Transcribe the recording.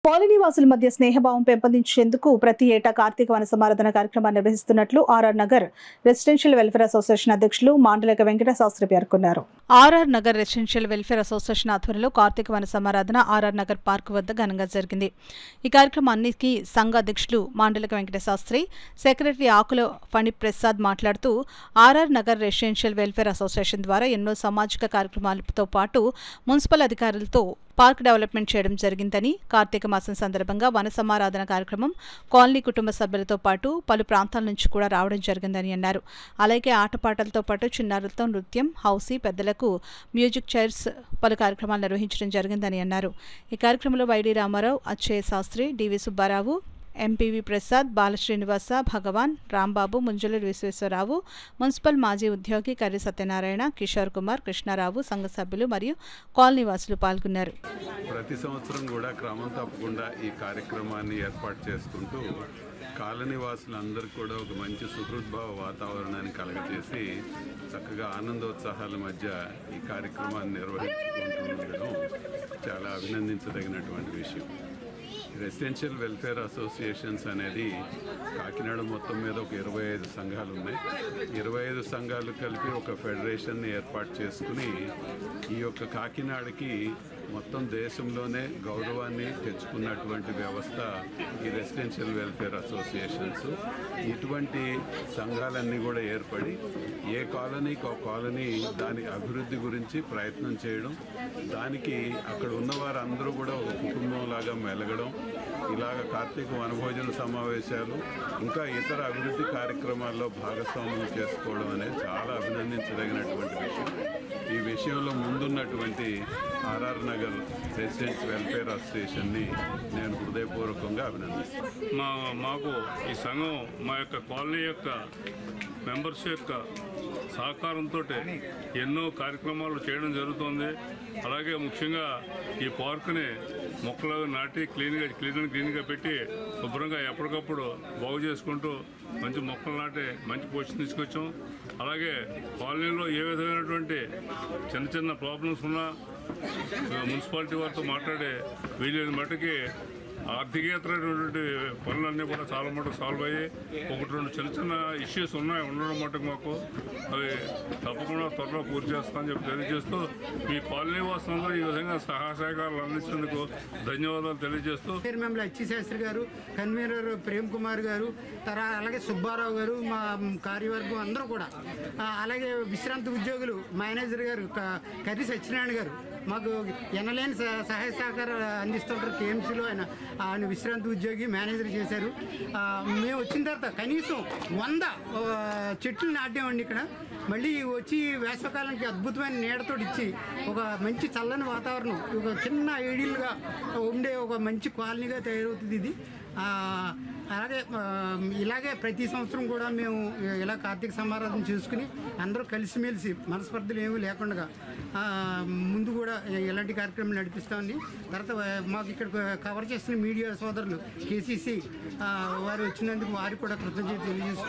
Colony వాసుల మధ్య స్నేహభావం పెంపొందించేందుకు ప్రతి ఏటా కార్తీక వన సమారాధన కార్యక్రమాన్ని నిర్వహిస్తున్నట్లు RR Nagar residential welfare association అధ్యక్షులు మాండలిక వెంకట శాస్త్రి పేర్కొన్నారు. RR Nagar residential welfare association ఆధ్వర్యంలో కార్తీక వన సమారాధన ఆర్ఆర్ నగర్ పార్క్ వద్ద ఘనంగా జరిగింది. ఈ కార్యక్రమానికి సంఘ అధ్యక్షులు మాండలిక వెంకట శాస్త్రి, సెక్రటరీ ఆకుల ఫణి ప్రసాద్ మాట్లాడుతూ RR Nagar residential welfare association ద్వారా ఎన్నో సామాజిక కార్యక్రమాలతో పాటు మున్సిపల్ అధికారులతో పార్క్ డెవలప్మెంట్ చేయడం జరిగిందని, కార్తీక మాసం సందర్భంగా వన సమారాధన కార్యక్రమం కాలనీ కుటుంబ సభ్యులతో పాటు పలు ప్రాంతాల నుంచి కూడా రావడం జరిగిందని అన్నారు. అలాగే ఆటపాటలతో పాటు చిన్నారులతో నృత్యం, హౌసీ, పెద్దలకు మ్యూజిక్ చైర్స్ పలు కార్యక్రమాలు నిర్వహించడం జరిగిందని అన్నారు. ఈ కార్యక్రమంలో వైడి రామారావు, అచ్చయ్య శాస్త్రి, డివి సుబ్బారావు, ఎంపీవి ప్రసాద్, బాలశ్రీనివాస, భగవాన్, రాంబాబు, ముంజలూరు విశ్వేశ్వరరావు, మున్సిపల్ మాజీ ఉద్యోగి కర్రి సత్యనారాయణ, కిషోర్ కుమార్, కృష్ణారావు, సంఘ సభ్యులు మరియు కాలనీ వాసులు పాల్గొన్నారు. ప్రతి సంవత్సరం కూడా క్రమం తప్పకుండా ఈ కార్యక్రమాన్ని ఏర్పాటు చేసుకుంటూ కాలనీ వాసులందరికీ కూడా ఒక మంచి సుహృద్భావ వాతావరణాన్ని కలగజేసి చక్కగా ఆనందోత్సాహాల మధ్య ఈ కార్యక్రమాన్ని నిర్వహించుకుంటుండడం చాలా అభినందించదగినటువంటి విషయం. రెసిడెన్షియల్ వెల్ఫేర్ అసోసియేషన్స్ అనేది కాకినాడ మొత్తం మీద ఒక 25 సంఘాలు ఉన్నాయి. 25 సంఘాలు కలిపి ఒక ఫెడరేషన్ని ఏర్పాటు చేసుకుని ఈ యొక్క కాకినాడకి మొత్తం దేశంలోనే గౌరవాన్ని తెచ్చుకున్నటువంటి వ్యవస్థ ఈ రెసిడెన్షియల్ వెల్ఫేర్ అసోసియేషన్స్. ఇటువంటి సంఘాలన్నీ కూడా ఏర్పడి ఏ కాలనీకి ఒక కాలనీ దాని అభివృద్ధి గురించి ప్రయత్నం చేయడం, దానికి అక్కడ ఉన్నవారందరూ కూడా ఒక కుటుంబంలాగా మెలగడం, ఇలాగ కార్తీక వనభోజన సమావేశాలు ఇంకా ఇతర అభివృద్ధి కార్యక్రమాల్లో భాగస్వామ్యం చేసుకోవడం అనేది చాలా అభినందించదగినటువంటి విషయం. ఈ విషయంలో ముందున్నటువంటి ఆర్ఆర్ నగర్ రెసిడెంట్స్ వెల్ఫేర్ అసోసియేషన్ని నేను హృదయపూర్వకంగా అభినందిస్తున్నాను. మాకు ఈ సంఘం మా యొక్క కాలనీ యొక్క మెంబర్స్ యొక్క సహకారంతో ఎన్నో కార్యక్రమాలు చేయడం జరుగుతుంది. అలాగే ముఖ్యంగా ఈ పార్కుని మొక్కలు నాటి క్లీన్గా పెట్టి శుభ్రంగా ఎప్పటికప్పుడు బాగు చేసుకుంటూ మంచి మొక్కలు నాటి మంచి పోషన్ తీసుకొచ్చాం. అలాగే కాలనీలో ఏ విధమైనటువంటి చిన్న ప్రాబ్లమ్స్ ఉన్నా మున్సిపాలిటీ వారితో మాట్లాడే వీలైన మట్టుకి ఆర్థికేతరమైనటువంటి పనులన్నీ కూడా చాలా మటుకు సాల్వ్ అయ్యి ఒకటి రెండు చిన్న ఇష్యూస్ ఉండడం మటుకు మాకు అవి తప్పకుండా త్వరలో పూర్తి చేస్తామని చెప్పి తెలియజేస్తూ మీ కాలనీ వాసులందరూ ఈ విధంగా సహాయ సహకారాలు అందించేందుకు ధన్యవాదాలు తెలియజేస్తూ చైర్మన్ అచ్చి శాస్త్రి గారు, కన్వీనర్ ప్రేమ్ కుమార్ గారు, అలాగే సుబ్బారావు గారు, మా కార్యవర్గం అందరూ కూడా, అలాగే విశ్రాంతి ఉద్యోగులు మేనేజర్ గారు కర్రి సత్యనారాయణ గారు మాకు ఎనలేని సహాయ సహకారాలు అందిస్తుంటారు. కేఎంసీలో ఆయన విశ్రాంతి ఉద్యోగి మేనేజర్ చేశారు. మేము వచ్చిన తర్వాత కనీసం 100 చెట్లు నాటామండి ఇక్కడ. మళ్ళీ వచ్చి వేసవకాలానికి అద్భుతమైన నీడతో ఇచ్చి ఒక మంచి చల్లని వాతావరణం, ఒక చిన్న ఐడియల్గా ఉండే ఒక మంచి కాలనీగా తయారవుతుంది ఇది. ఇలాగే ప్రతి సంవత్సరం కూడా మేము ఇలా కార్తీక సమారాధన చేసుకుని అందరూ కలిసిమెలిసి మనస్పర్ధలు ఏమీ లేకుండా ముందు కూడా ఇలాంటి కార్యక్రమం నడిపిస్తామని, తర్వాత మాకు ఇక్కడ కవర్ చేస్తున్న మీడియా సోదరులు కేసీసీ వారు వచ్చినందుకు వారికి కూడా కృతజ్ఞతలు తెలియజేస్తున్నాం.